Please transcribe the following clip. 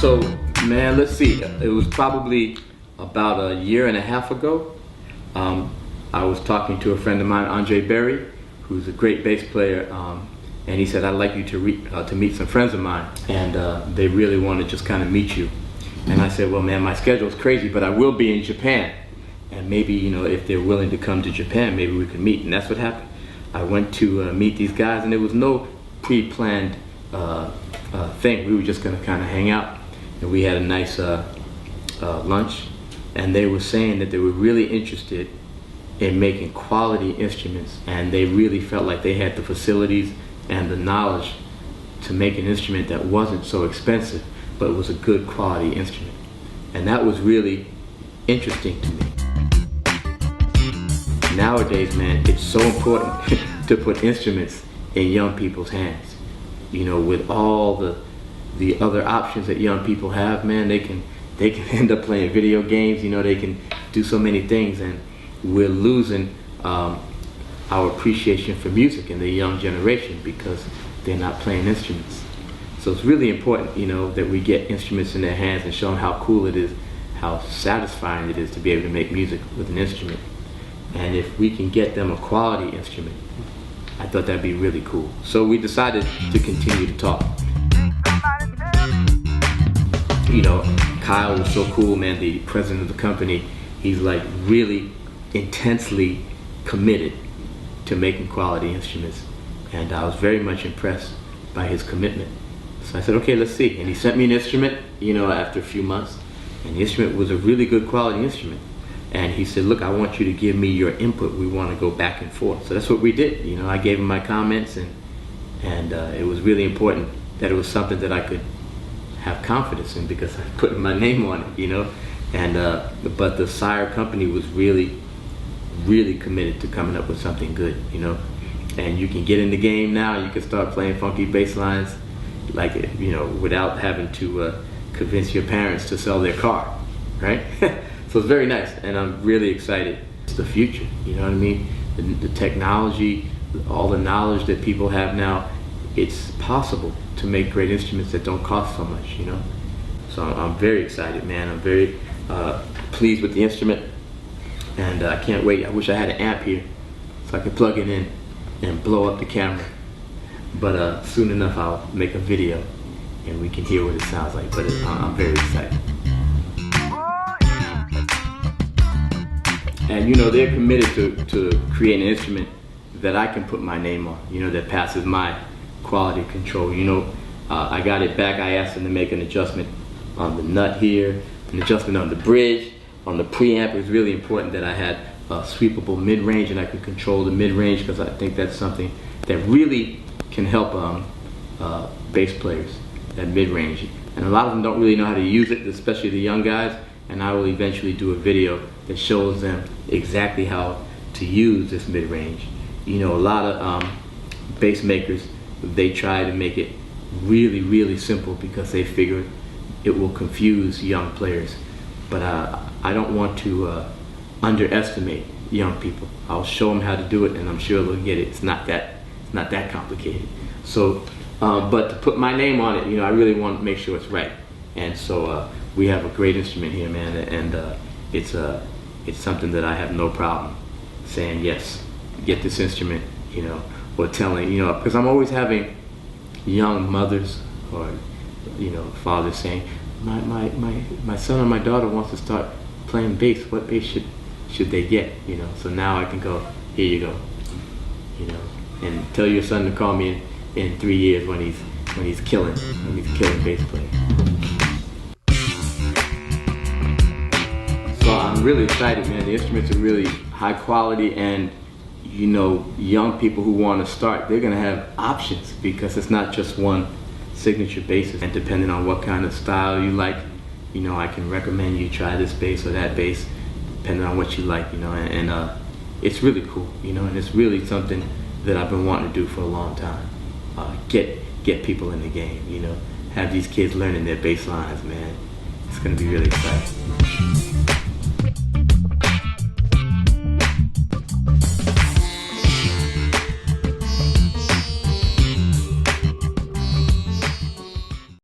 So, man, let's see. It was probably about a year and a half ago. I was talking to a friend of mine, Andre Berry, who's a great bass player, and he said, I'd like you to meet some friends of mine, and they really want to just kind of meet you. And I said, well, man, my schedule's crazy, but I will be in Japan. And maybe, you know, if they're willing to come to Japan, maybe we could meet. And that's what happened. I went to meet these guys, and there was no pre-planned thing. We were just going to kind of hang out. And we had a nice lunch. And they were saying that they were really interested in making quality instruments. And they really felt like they had the facilities and the knowledge to make an instrument that wasn't so expensive, but it was a good quality instrument. And that was really interesting to me. Nowadays, man, it's so important to put instruments in young people's hands. You know, with all the other options that young people have, man, they can end up playing video games. You know, they can do so many things, and we're losing our appreciation for music in the young generation because they're not playing instruments. So it's really important, you know, that we get instruments in their hands and show them how cool it is, how satisfying it is to be able to make music with an instrument. And if we can get them a quality instrument, I thought that'd be really cool. So we decided to continue to talk. You know, Kyle was so cool, man, the president of the company. He's like really intensely committed to making quality instruments. And I was very much impressed by his commitment. So I said, okay, let's see. And he sent me an instrument, you know, after a few months. And the instrument was a really good quality instrument. And he said, look, I want you to give me your input. We want to go back and forth. So that's what we did. You know, I gave him my comments, and it was really important that it was something that I could have confidence in because I put my name on it, you know. And but the Sire company was really, really committed to coming up with something good, you know. And you can get in the game now. You can start playing funky bass lines, like, you know, without having to convince your parents to sell their car, right? So it's very nice, and I'm really excited. It's the future, you know what I mean? The technology, all the knowledge that people have now, it's possible to make great instruments that don't cost so much, you know? So I'm very excited, man. I'm very pleased with the instrument, and I can't wait. I wish I had an amp here so I could plug it in and blow up the camera. But soon enough I'll make a video and we can hear what it sounds like. But I'm very excited. And you know, they're committed to create an instrument that I can put my name on, you know, that passes my quality control. You know, I got it back. I asked them to make an adjustment on the nut here, an adjustment on the bridge, on the preamp. It was really important that I had a sweepable mid-range and I could control the mid-range because I think that's something that really can help bass players, that mid-range. And a lot of them don't really know how to use it, especially the young guys. And I will eventually do a video that shows them exactly how to use this mid-range. You know, a lot of bass makers, they try to make it really, really simple because they figure it will confuse young players. But I don't want to underestimate young people. I'll show them how to do it, and I'm sure they'll get it. It's not that complicated. So, but to put my name on it, you know, I really want to make sure it's right. And so we have a great instrument here, man, and it's something that I have no problem saying yes, get this instrument, you know, or telling, you know, because I'm always having young mothers or, you know, fathers saying, my son or my daughter wants to start playing bass. What bass should they get? You know, so now I can go, here you go, you know, and tell your son to call me in 3 years when he's killing bass playing. So I'm really excited, man. The instruments are really high quality, and you know, young people who want to start, they're gonna have options because it's not just one signature bass. And depending on what kind of style you like, you know, I can recommend you try this bass or that bass, depending on what you like, you know, and it's really cool, you know, and it's really something that I've been wanting to do for a long time. Get people in the game, you know, have these kids learning their bass lines, man. It's gonna be really exciting.